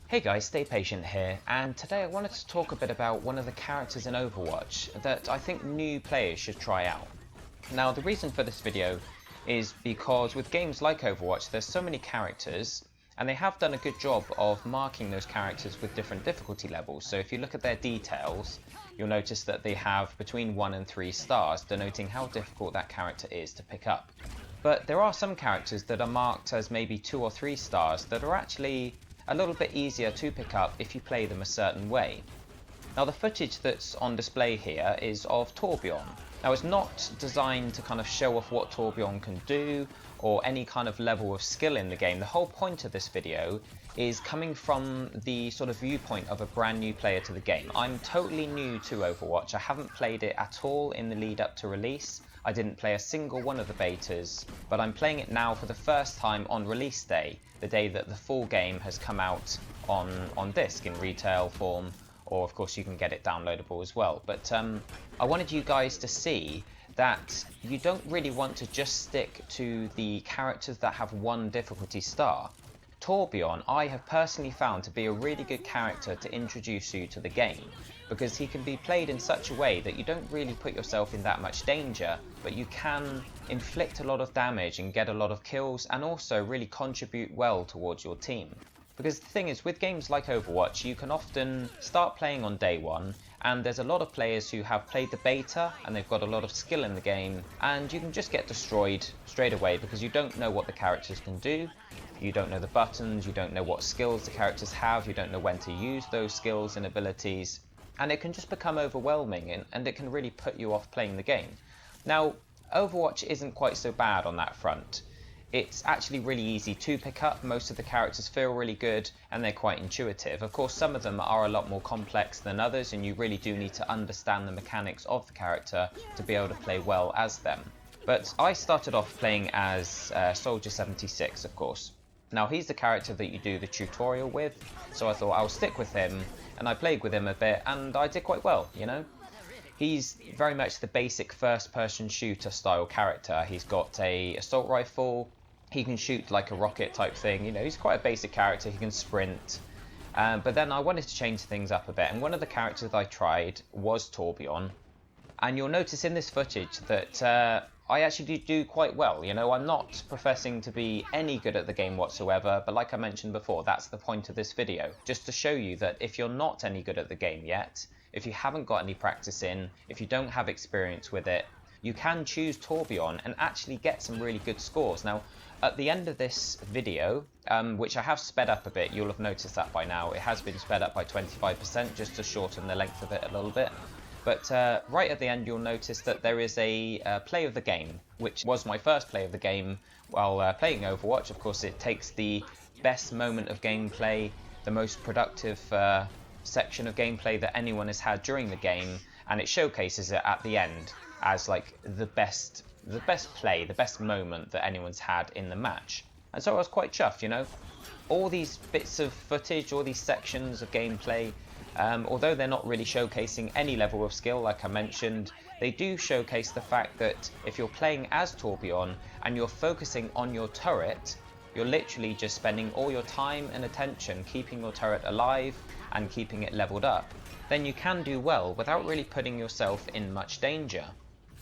Hey guys, Stay Patient here, and today I wanted to talk a bit about one of the characters in Overwatch that I think new players should try out. Now, the reason for this video is because with games like Overwatch, there's so many characters, and they have done a good job of marking those characters with different difficulty levels. So if you look at their details, you'll notice that they have between 1 and 3 stars, denoting how difficult that character is to pick up. But there are some characters that are marked as maybe 2 or 3 stars that are actually a little bit easier to pick up if you play them a certain way. Now, the footage that's on display here is of Torbjorn. Now, it's not designed to kind of show off what Torbjorn can do or any kind of level of skill in the game. The whole point of this video is coming from the sort of viewpoint of a brand new player to the game. I'm totally new to Overwatch. I haven't played it at all in the lead up to release. I didn't play a single one of the betas, but I'm playing it now for the first time on release day, the day that the full game has come out on disc in retail form, or of course you can get it downloadable as well. But I wanted you guys to see that you don't really want to just stick to the characters that have one difficulty star. Torbjorn, I have personally found to be a really good character to introduce you to the game, because he can be played in such a way that you don't really put yourself in that much danger, but you can inflict a lot of damage and get a lot of kills, and also really contribute well towards your team. Because the thing is, with games like Overwatch, you can often start playing on day one, and there's a lot of players who have played the beta, and they've got a lot of skill in the game, and you can just get destroyed straight away because you don't know what the characters can do. You don't know the buttons, you don't know what skills the characters have, you don't know when to use those skills and abilities, and it can just become overwhelming and it can really put you off playing the game. Now, Overwatch isn't quite so bad on that front. It's actually really easy to pick up, most of the characters feel really good, and they're quite intuitive. Of course, some of them are a lot more complex than others, and you really do need to understand the mechanics of the character to be able to play well as them. But I started off playing as Soldier 76, of course. Now, he's the character that you do the tutorial with, so I thought I'll stick with him, and I played with him a bit, and I did quite well, you know? He's very much the basic first-person shooter style character. He's got a assault rifle, he can shoot like a rocket type thing, you know, he's quite a basic character, he can sprint. But then I wanted to change things up a bit, and one of the characters that I tried was Torbjorn. And you'll notice in this footage that I actually do quite well. You know, I'm not professing to be any good at the game whatsoever, but like I mentioned before, that's the point of this video. Just to show you that if you're not any good at the game yet, if you haven't got any practice in, if you don't have experience with it, you can choose Torbjorn and actually get some really good scores. Now, at the end of this video, which I have sped up a bit, you'll have noticed that by now, it has been sped up by 25% just to shorten the length of it a little bit. But right at the end, you'll notice that there is a play of the game, which was my first play of the game while playing Overwatch. Of course, it takes the best moment of gameplay, the most productive section of gameplay that anyone has had during the game, and it showcases it at the end as like the best play, the best moment that anyone's had in the match. And so I was quite chuffed, you know. All these bits of footage, all these sections of gameplay, although they're not really showcasing any level of skill, like I mentioned, they do showcase the fact that if you're playing as Torbjorn and you're focusing on your turret, you're literally just spending all your time and attention keeping your turret alive and keeping it leveled up, then you can do well without really putting yourself in much danger.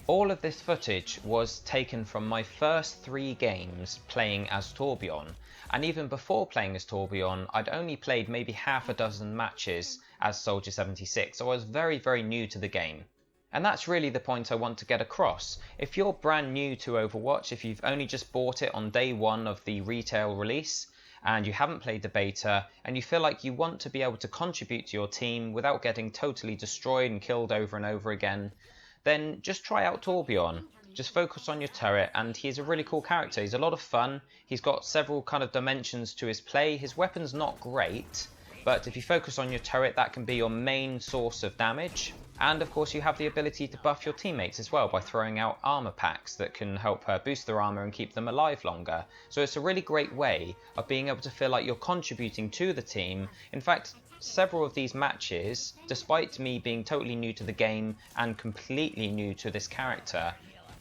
All of this footage was taken from my first 3 games playing as Torbjorn, and even before playing as Torbjorn, I'd only played maybe half a dozen matches as Soldier 76, so I was very, very new to the game. And that's really the point I want to get across. If you're brand new to Overwatch, if you've only just bought it on day 1 of the retail release, and you haven't played the beta, and you feel like you want to be able to contribute to your team without getting totally destroyed and killed over and over again, then just try out Torbjorn. Just focus on your turret, and he's a really cool character. He's a lot of fun. He's got several kind of dimensions to his play. His weapon's not great, but if you focus on your turret, that can be your main source of damage. And of course, you have the ability to buff your teammates as well by throwing out armor packs that can help boost their armor and keep them alive longer. So it's a really great way of being able to feel like you're contributing to the team. In fact, several of these matches, despite me being totally new to the game and completely new to this character,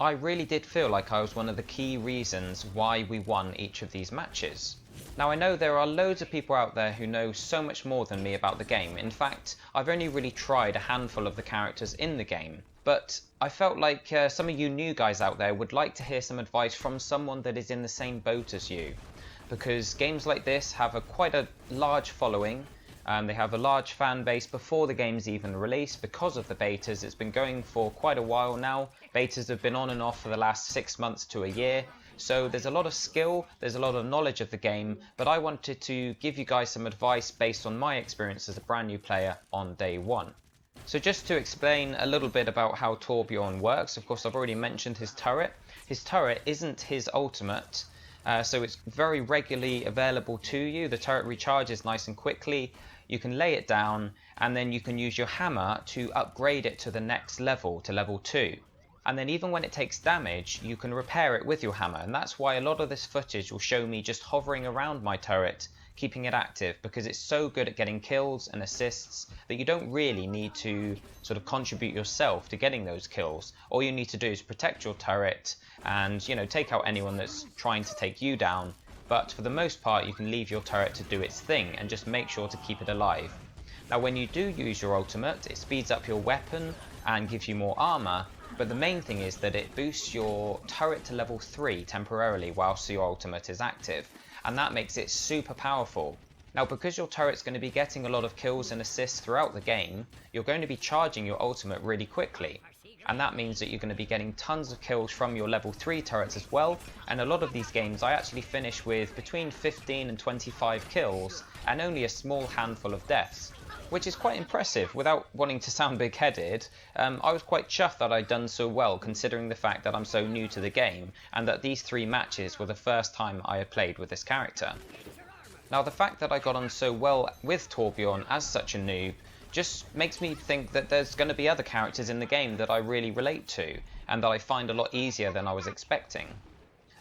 I really did feel like I was one of the key reasons why we won each of these matches. Now I know there are loads of people out there who know so much more than me about the game. In fact, I've only really tried a handful of the characters in the game. But I felt like some of you new guys out there would like to hear some advice from someone that is in the same boat as you. Because games like this have quite a large following. They have a large fan base before the game's even released because of the betas. It's been going for quite a while now. Betas have been on and off for the last 6 months to a year. So there's a lot of skill, there's a lot of knowledge of the game, but I wanted to give you guys some advice based on my experience as a brand new player on day one. So just to explain a little bit about how Torbjorn works, of course I've already mentioned his turret. His turret isn't his ultimate, so it's very regularly available to you. The turret recharges nice and quickly. You can lay it down and then you can use your hammer to upgrade it to the next level, to level 2. And then even when it takes damage, you can repair it with your hammer. And that's why a lot of this footage will show me just hovering around my turret, keeping it active, because it's so good at getting kills and assists that you don't really need to sort of contribute yourself to getting those kills. All you need to do is protect your turret and, you know, take out anyone that's trying to take you down. But for the most part, you can leave your turret to do its thing and just make sure to keep it alive. Now when you do use your ultimate, it speeds up your weapon and gives you more armor. But the main thing is that it boosts your turret to level 3 temporarily whilst your ultimate is active, and that makes it super powerful. Now because your turret's going to be getting a lot of kills and assists throughout the game, you're going to be charging your ultimate really quickly, and that means that you're going to be getting tons of kills from your level 3 turrets as well. And a lot of these games I actually finish with between 15 and 25 kills and only a small handful of deaths, which is quite impressive. Without wanting to sound big-headed, I was quite chuffed that I'd done so well considering the fact that I'm so new to the game and that these 3 matches were the first time I had played with this character. Now the fact that I got on so well with Torbjorn as such a noob just makes me think that there's going to be other characters in the game that I really relate to and that I find a lot easier than I was expecting.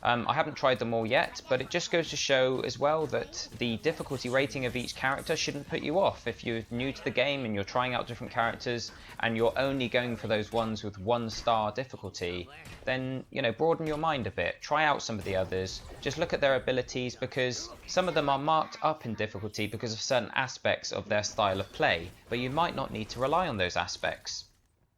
I haven't tried them all yet, but it just goes to show as well that the difficulty rating of each character shouldn't put you off. If you're new to the game and you're trying out different characters and you're only going for those ones with 1-star difficulty, then, you know, broaden your mind a bit. Try out some of the others. Just look at their abilities, because some of them are marked up in difficulty because of certain aspects of their style of play, but you might not need to rely on those aspects.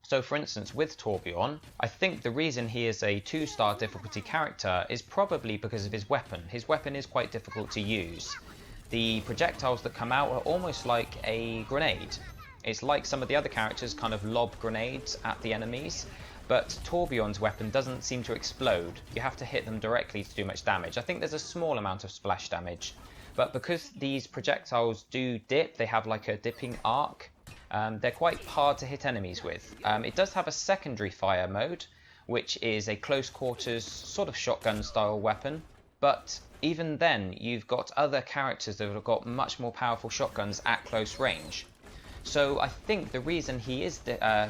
So for instance with Torbjorn, I think the reason he is a 2-star difficulty character is probably because of his weapon. His weapon is quite difficult to use. The projectiles that come out are almost like a grenade. It's like some of the other characters kind of lob grenades at the enemies, but Torbjorn's weapon doesn't seem to explode. You have to hit them directly to do much damage. I think there's a small amount of splash damage, but because these projectiles do dip, they have like a dipping arc. They're quite hard to hit enemies with. It does have a secondary fire mode, which is a close quarters sort of shotgun style weapon, but even then you've got other characters that have got much more powerful shotguns at close range. So I think the reason he is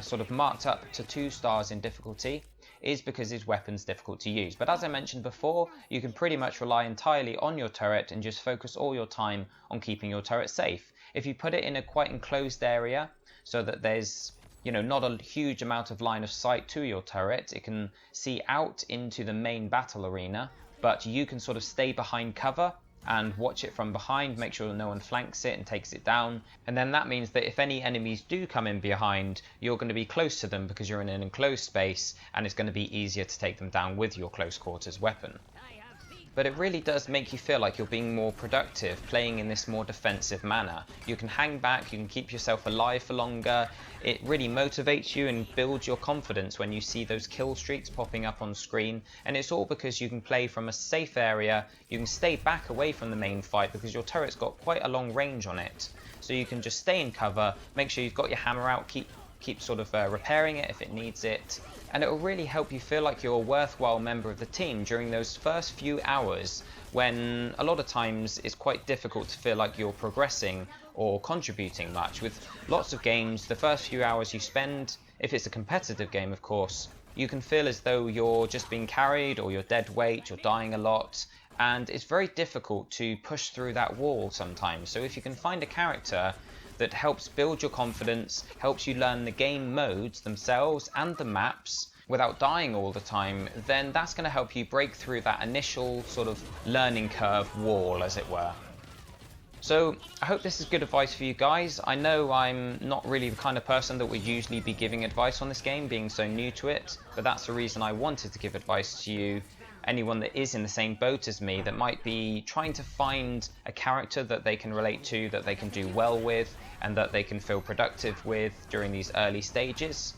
sort of marked up to 2 stars in difficulty is because his weapon's difficult to use. But as I mentioned before, you can pretty much rely entirely on your turret and just focus all your time on keeping your turret safe. If you put it in a quite enclosed area so that there's, you know, not a huge amount of line of sight to your turret, it can see out into the main battle arena, but you can sort of stay behind cover and watch it from behind, make sure that no one flanks it and takes it down. And then that means that if any enemies do come in behind, you're going to be close to them because you're in an enclosed space, and it's going to be easier to take them down with your close quarters weapon. But it really does make you feel like you're being more productive playing in this more defensive manner. You can hang back, you can keep yourself alive for longer. It really motivates you and builds your confidence when you see those kill streaks popping up on screen, and it's all because you can play from a safe area. You can stay back away from the main fight because your turret's got quite a long range on it, so you can just stay in cover, make sure you've got your hammer out, keep sort of repairing it if it needs it, and it will really help you feel like you're a worthwhile member of the team during those first few hours when a lot of times it's quite difficult to feel like you're progressing or contributing much. With lots of games, the first few hours you spend, if it's a competitive game of course, you can feel as though you're just being carried or you're dead weight, you're dying a lot, and it's very difficult to push through that wall sometimes. So if you can find a character that helps build your confidence, helps you learn the game modes themselves and the maps, without dying all the time, then that's going to help you break through that initial sort of learning curve wall, as it were. So I hope this is good advice for you guys. I know I'm not really the kind of person that would usually be giving advice on this game, being so new to it, but that's the reason I wanted to give advice to you, anyone that is in the same boat as me, that might be trying to find a character that they can relate to, that they can do well with, and that they can feel productive with during these early stages.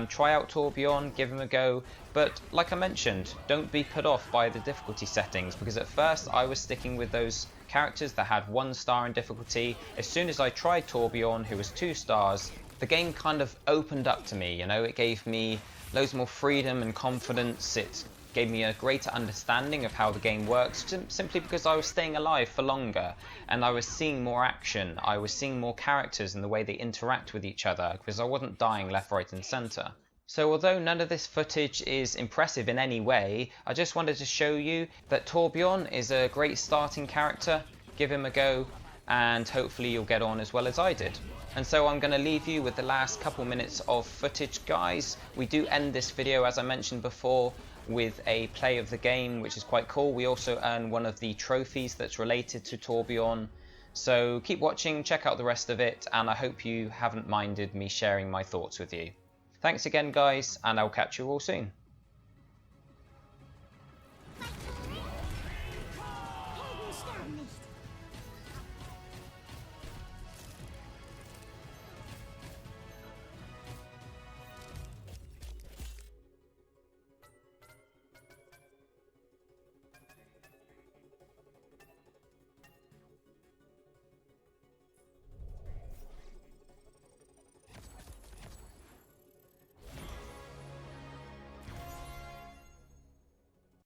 Try out Torbjorn, give him a go, but like I mentioned, don't be put off by the difficulty settings, because at first I was sticking with those characters that had 1 star in difficulty. As soon as I tried Torbjorn, who was 2 stars, the game kind of opened up to me, you know, it gave me loads more freedom and confidence, it gave me a greater understanding of how the game works, simply because I was staying alive for longer, and I was seeing more action, I was seeing more characters and the way they interact with each other, because I wasn't dying left, right and centre. So although none of this footage is impressive in any way, I just wanted to show you that Torbjorn is a great starting character. Give him a go and hopefully you'll get on as well as I did. And so I'm going to leave you with the last couple minutes of footage, guys. We do end this video, as I mentioned before, with a play of the game, which is quite cool. We also earn one of the trophies that's related to Torbjorn. So keep watching, check out the rest of it, and I hope you haven't minded me sharing my thoughts with you. Thanks again, guys, and I'll catch you all soon.